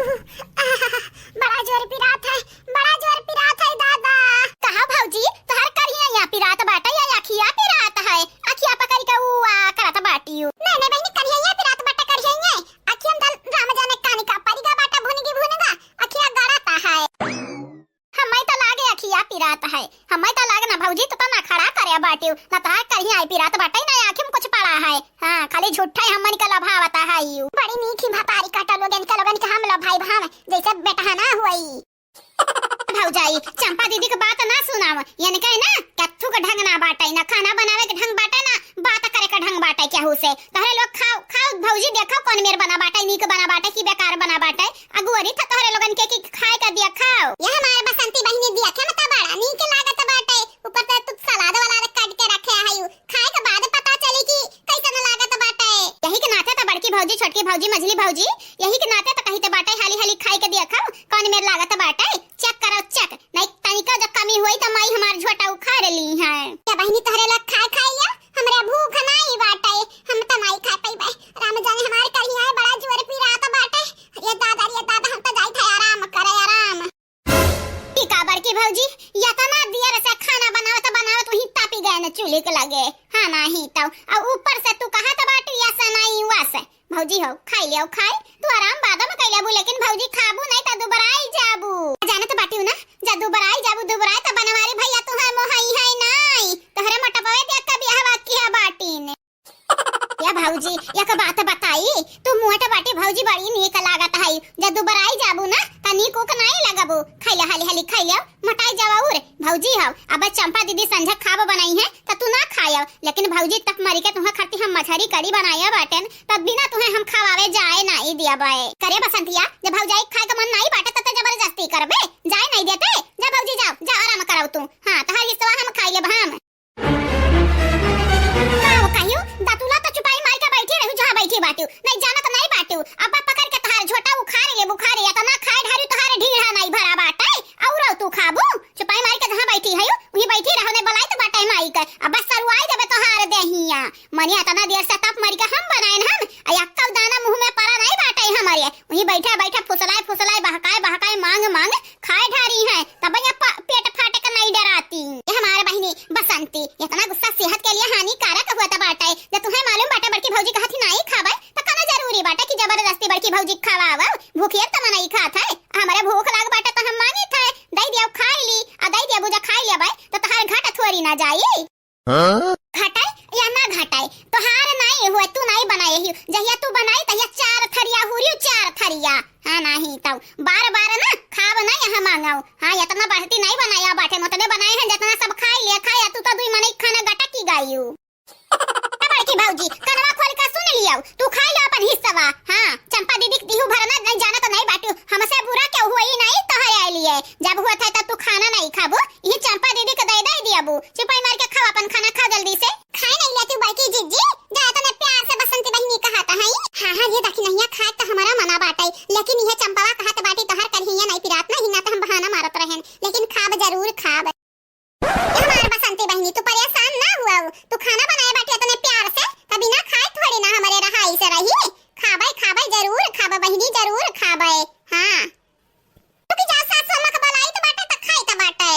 बड़ा जोर पिरात है, बड़ा जोर पिरात है दादा। कहा भौजी तोहर करिया या पिरात बाटा या अखिया पिरात है? अखिया पकड़ के उआ करत बाटी। नहीं नहीं बहनी करिया या पिरात बाटा करिया है। अखिया दल राम जाने कानी का परिगा बाटा भुनगा अखिया गड़ाता है। हमें तो लागे अखिया पिरात है, हमें तो लागे ना भौजी तो ना खड़ा करे बाटी ना तोहर करिया है पिरात बाटा ना आंखें में कुछ पड़ा है। हां खाली झूठा है हमन का लभावता है यू। बड़ी मीठी भापारी काटा लोगन का हम लो भाई भाव जैसे बेटा ना हुई। भौजाई चंपा दीदी के बात ना सुनाव, यानी कहे ना कथु का ढंग ना बाटे, ना खाना बनावे के ढंग बाटे, ना बात करे का ढंग बाटे। क्या हो से तोहरे लोग खाओ खाओ भौजी देखो कौन मेर बना बाटे, नीक बना बाटे की बेकार बना बाटे। अगुवरी था तोहरे लोगन के की खाए का दिया खाओ। यह हमारे बसंती बहनी दिया के मत बड़ा नीक लागत बाटे। ऊपर से तू सलाद वाला काट के रखे है, खाए के बाद पता चली कि कैसन लागत बाटे। यही के नाते तो बड़की भौजी छोटकी भौजी मझली भौजी यही के नाते तो कही तो बाटे हाली हाली खाए के दिया खाओ कौन मेर लागत बाटे। चेक करो चेक, नहीं तनिका जो कमी हुई तो माई हमार झोटा उखाड़ ली है। क्या बहनी तोहरे लोग खा लिया, हमरे भूख नहीं बाटे, हम तो नहीं खा पाई बे। राम जाने हमार कहिया है बड़ा जोर पिरात बाटे। ये दादा हम तो जाई थे आराम करे आराम। टीका बड़की भौजी या तो ना दिया से खाना बनावत वही तापी गए न चूल्हे के लगे। हां नहीं तो और ऊपर से तू कहा तो बाटी या सनाई वासे भौजी हो खाई लियो खाई तू आराम बाद में कैलाबू, लेकिन भौजी खाबू नहीं तो दुबराई जाबू। जाने तो बाटी ना जा दुबराई जाबू, दुबराई तो बनवारी भैया तू है मोहई है नहीं तोहरे मोटपवे देख के बियाह किया बाटी ने। या भौजी एक बात बताई तू मोटा बाटी भौजी बड़ी नीक लागत है। जब दुबराई जाबू ना तनी को नहीं लगाबू, खाइला हाली हाली खाइला मोटाई जावा रे भौजी हो। अब चंपा दीदी संझा खाब बनाई है त तू ना खाया, लेकिन भौजी तक मरी के तुम्हें खरती हम मछरी कड़ी बनाया बाटन तब बिना तुम्हें हम खवावे जाए नहीं दिया बाए। करे बसंतिया जब भौजाई खाए का मन नहीं बाटे त जबरदस्ती करबे, जाए नहीं देते। जा भौजी जाओ जा आराम कराओ तू। हां तोहर हिस्सा हम खाई लेब। हम कहियो दातुला तो चुपाई मार के बैठी रहू जहां बैठी बाटू नहीं जाना तो नहीं बाटू। अब पकड़ के तोहर झोटा उखाड़ ले बुखारी या तो ना खाए ढारू तोहर ढीढ़ा नहीं भरा बाटे और तू खाबू। चुपाई मार के जहां बैठी है वही बैठी रहो ने बलाई तो बाटे माई के। अब बस सरुआई देबे तोहर देहिया मनिया तना देर से तप मर के हम बनाएन हम अक्कल दाना मुंह में पड़ा नहीं बाटे हमारे। वही बैठा बैठा फुसलाए बहकाए मांग खाए ढारी है तब ये पेट फाटे का नहीं डराती। ये हमारे बहनी बसंती इतना गुस्सा सेहत के लिए हानिकारक हुआ बाटे। जब तुम्हें मालूम बाटे बड़की भौजी कहती नहीं खावे तो कहना जरूरी बाटे कि जबरदस्ती बड़की भौजी खवावा। भूखियर त नहीं खात है, हमारे भूख लाग बाटे तो हम मानी थे दई दिया खाई ली आ दई दिया बुझा खाई ले भाई तो तोहार घाटा थोड़ी ना जाई। घटाई या ना घटाई तोहार नहीं हुए तू नहीं बनाए ही जहिया तू बनाई तहिया 4 थरिया हुरियो 4 थरिया। हां नहीं तो बार ना खाब नहीं हम मांगाओ। हां इतना बढ़ती नहीं बनाया बाटे मतने बनाए हैं जितना सब खाई ले खाया तू तो दुई मने खाना गटा की गायू। बड़की भौजी कनवा खोल के सुन लियो तू खाई लो अपन हिस्सा। हां चंपा दीदी दिहु भरना नहीं जाना तो नहीं बाटू, हमसे बुरा क्या हुआ ही नहीं तो है लिए। जब हुआ था तब तू खाना नहीं खाबू, ये चंपा दीदी के दे दियाबू। चिपाई मार के खाओ अपन खाना खा जल्दी से। खाए नहीं ले तू बड़की जिज्जी जा तने प्यार से बसंती बहनी कहता है। हां ये देखी नहीं खा तो हमारा मना बाटे, लेकिन ये चंपावा कहत बाटी तोहर करहिया नहीं पिरात नहीं ना तो हम बहाना मारत रहें, लेकिन खाब जरूर खाब। हमारे बसंती बहनी तू परेशान ना हुआ, तू खाना बनाए बाटी तने प्यार से कभी ना खाए थोड़ी ना हमारे रहाई से रही। खाबे जरूर खाबे बहनी जरूर खाबे। हां तू की जा सास मक बलाई तो बाटे त खाई त बाटे।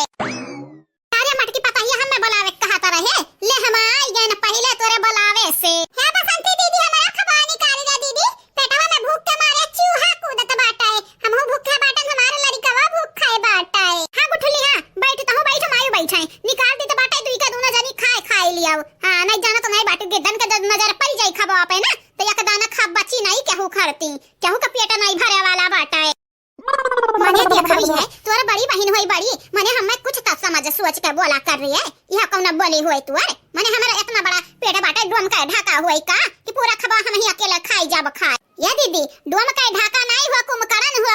अरे मटकी पता ही हमें बुलावे कहता रहे ले हम आई गए न पहले तोरे बुलावे से। हे बसंती दीदी हमारा खबानी कारी रे दीदी पेटवा में भूख के मारे चूहा कूदत बाटे, हमहु भूखे बाटन हमारे लड़कवा भूख खाए बाटे। हां गुठली हां बैठ तो बैठ मायू बैठे निकाल दी तो बाटे दुई का दोना जानी खाए लिया। हां नहीं जाना तो नहीं बाटे गिदन के नजर पड़ जाई खबा पे ना तो एक दाना खा बची नहीं केहू खरती केहू का पेट नहीं भरे वाला बाटा है। मने देख रही है तोर बड़ी बहन होई बड़ी मने हमें कुछ तब समझ सोच के बोला कर रही है। यह कौन बोली हुई तू अरे मने हमारा इतना बड़ा पेट बाटे डोम का ढाका हुई का कि पूरा खबा हम ही अकेले खाई जाब खाए। ये दीदी डोम का ढाका नहीं हुआ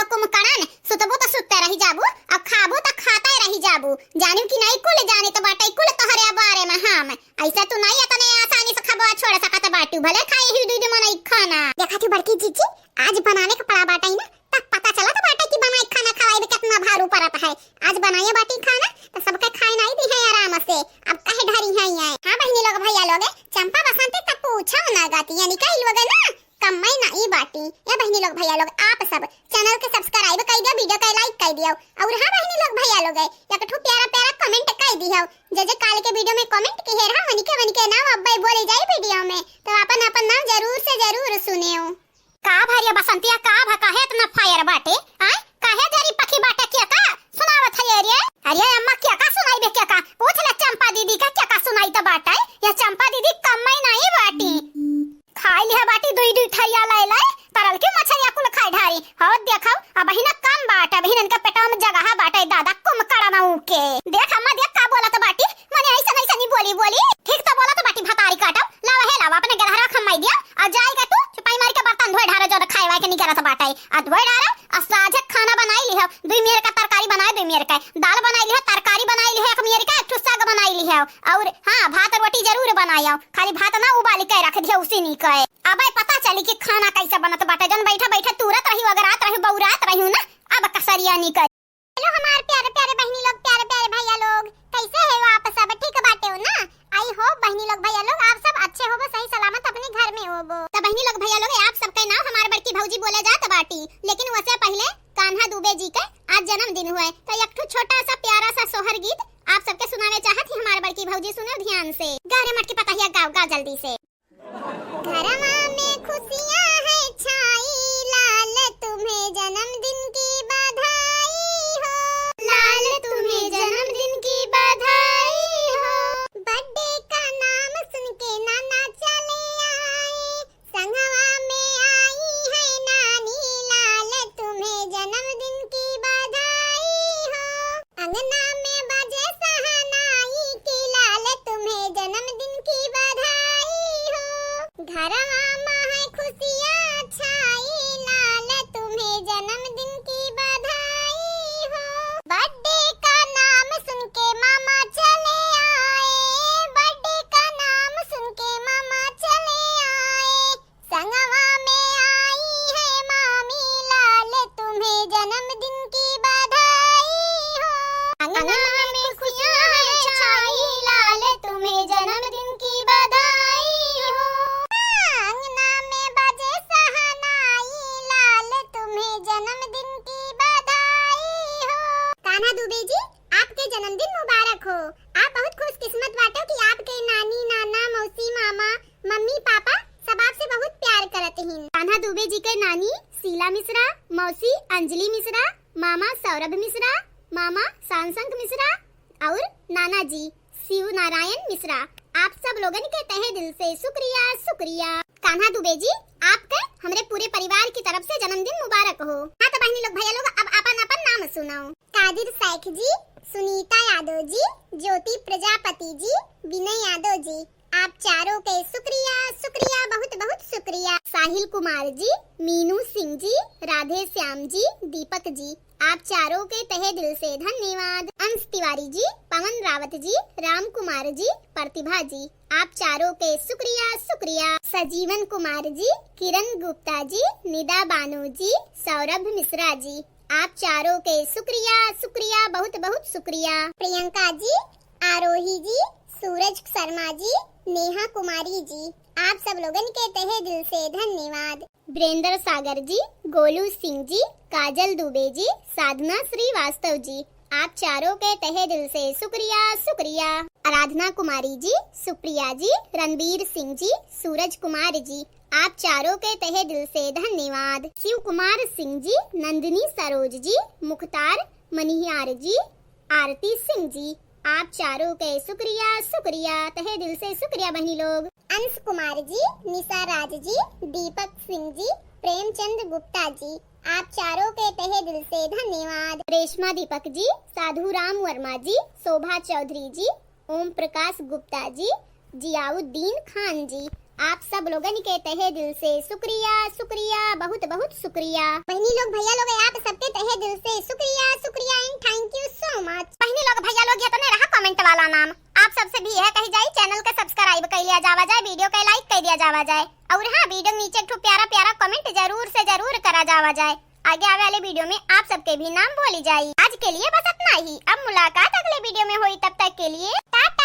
कुमकड़न सुतबू तो सुतते रही जाबू अब खाबू तो खाते रही जाबू। जानू कि नहीं कुल जाने तो बाटे कुल तोहरे बारे में हम ऐसा तू नहीं इतने आसानी से खबा छोड़ सकत बाटू भले खाए ही दूध मन खाना। देखा थी बड़की जीजी आज बनाने का पड़ा बाटा ही ना तब पता चला तो बाटे की बनाई खाना खवाए कितना भारू पड़ता है। आज बनाए बाटी खाना तो सबके खाए नहीं दी है आराम से अब कहे ढरी है। हां बहनी लोग भैया लोग चंपा बसंती तब पूछो ना गाती यानी कई लोग ना कम में नहीं बाटी। या बहनी लोग भैया लोग आप सब चैनल के दियो। और हां बहनी लोग भैया लोग एक ठो प्यारा प्यारा कमेंट कर दियो। जे काल के वीडियो में कमेंट की है वनी के नाम अब बोले जाए वीडियो में, तो अपन अपन नाम जरूर से जरूर सुनेओ। का भरिया बसंतिया का भका है इतना फायर बाटे आ काहे जरी पखी बाटे क्या का सुनावत है रे? अरे अम्मा क्या का सुनाई बे क्या का पूछ ले चंपा दीदी का क्या का सुनाई त बाटे। ये चंपा दीदी कम नहीं बाटी खाई लिया बाटी दुई दुई ठरिया लाई लाई तरल के मछरिया कुल खाई ढारी हो देखो अब बहिना कम बाटे बहिनन का पेटा में जगह बाटे दादा कुम कड़ा ना उके देख अम्मा देख का बोला त बाटी मने ऐसा नहीं बोली ठीक त बोला त बाटी भतारी काटो लावा हे लावा अपने गलहरा खमाई दिया आ जाएगा तू चुपाई मार के बर्तन धोए ढारे जो खाए वाए के नहीं करत बाटे आ धोए ढारे आ साझे खाना बनाई लिहो दुई मेर का तरकारी बनाए दुई मेर का दाल बनाई लिहो तरकारी बनाई लिहो एक मेर का एक साग बनाई लिहो और हां भात रोटी जरूर बनायो खाली भात ना उबाल के रख दियो उसी नहीं कहे अब पता चली कि खाना कैसे बनत बाटे जन बैठा बैठा तुरत रही अगर रात रही बौरात रही ना अब कसरिया नहीं कर। हेलो हमारे प्यारे प्यारे बहनी लोग प्यारे प्यारे भैया लोग कैसे है आप सब ठीक बाटे हो ना? आई होप बहनी लोग भैया लोग आप सब अच्छे हो सही सलामत अपने घर में हो। तो बहनी लोग भैया लोग आप सबका नाम हमारे बड़की भौजी बोले जात बाटी लेकिन वैसे पहले कान्हा दुबे जी का आज जन्मदिन हुआ है तो एक छोटा सा प्यारा सा सोहर गीत आप सबके सुनावे चाहत ही हमारे बड़की भौजी सुनो ध्यान से गहरे मटकी पतहिया गाओ जल्दी से। घरमा में खुशियां है छाई लाल तुम्हें जन्मदिन की बधाई हो लाल तुम्हें जन्मदिन की बधाई हो। बर्थडे का नाम सुन के नाना चले आए संगवा में आई है नानी लाल तुम्हें जन्मदिन की बधाई हो। अंगना में बजे सहनाई की लाल तुम्हें जन्मदिन की बधाई हो। घरमा में खुशियां छाई लाल तुम्हें जन्मदिन की बधाई हो। बर्थडे का नाम सुन के मामा चले आए बर्थडे का नाम सुन के मामा चले आए संगवा में आई है मामी लाल तुम्हें जन्मदिन की बधाई हो। अंगना में खुशियां है छाई लाल तुम्हें जन्मदिन की बधाई हो। अंगना में बजे सहनाई लाल तुम्हें जन्मदिन की बधाई हो। कान्हा दुबे जी आपके जन्मदिन मुबारक हो। आप बहुत खुशकिस्मत बाटे कि आपके नानी नाना मौसी मामा मम्मी पापा सब आपसे बहुत प्यार करते हैं। कान्हा दुबे जी के नानी शीला मिश्रा मौसी अंजलि मिश्रा मामा सौरभ मिश्रा मामा सांसंग मिश्रा और नाना जी शिव नारायण मिश्रा आप सब लोगन के तहे दिल से शुक्रिया शुक्रिया। कान्हा दुबे जी आपके हमरे पूरे परिवार की तरफ से जन्मदिन मुबारक हो। हाँ तो बहनी लोग भैया लोग अब अपन अपन नाम सुनाओ। कादिर शेख जी सुनीता यादव जी ज्योति प्रजापति जी विनय यादव जी आप चारों के शुक्रिया शुक्रिया बहुत बहुत शुक्रिया। साहिल कुमार जी मीनू सिंह जी राधे श्याम जी दीपक जी आप चारों के तहे दिल से धन्यवाद। अंश तिवारी जी पवन रावत जी राम कुमार जी प्रतिभा जी आप चारों के शुक्रिया शुक्रिया। सजीवन कुमार जी किरण गुप्ता जी निदा बानो जी सौरभ मिश्रा जी आप चारों के शुक्रिया शुक्रिया बहुत बहुत शुक्रिया। प्रियंका जी आरोही जी सूरज शर्मा जी नेहा कुमारी जी आप सब लोगन के तहे दिल से धन्यवाद। वीरेंद्र सागर जी गोलू सिंह जी काजल दुबे जी साधना श्रीवास्तव जी आप चारों के तहे दिल से शुक्रिया शुक्रिया। आराधना कुमारी जी सुप्रिया जी रणबीर सिंह जी सूरज कुमार जी आप चारों के तहे दिल से धन्यवाद। शिव कुमार सिंह जी नंदिनी सरोज जी मुख्तार मनिहार जी आरती सिंह जी आप चारों के शुक्रिया शुक्रिया तहे दिल से शुक्रिया बहनी लोग। अंश कुमार जी निशा राज जी दीपक सिंह जी प्रेमचंद गुप्ता जी आप चारों के तहे दिल से धन्यवाद। रेशमा दीपक जी साधु राम वर्मा जी शोभा चौधरी जी ओम प्रकाश गुप्ता जी जियाउद्दीन खान जी आप सब लोगन के तहे दिल से शुक्रिया शुक्रिया बहुत बहुत शुक्रिया। बहनी लोग भैया लोग आप सबके तहे दिल से शुक्रिया शुक्रिया and thank you so much. बहनी लोग भैया लोग ये तो नहीं रहा कमेंट वाला नाम आप सबसे भी है कही जाए चैनल के सब्सक्राइब कर लिया जावा जाए वीडियो के लाइक कर दिया जावा जाए और हाँ वीडियो नीचे एक प्यारा प्यारा कमेंट जरूर से जरूर करा जावा जाए। आगे आने वाले वीडियो में आप सबके भी नाम बोली जाए। आज के लिए बस इतना ही। अब मुलाकात अगले वीडियो में हुई तब तक के लिए टाटा।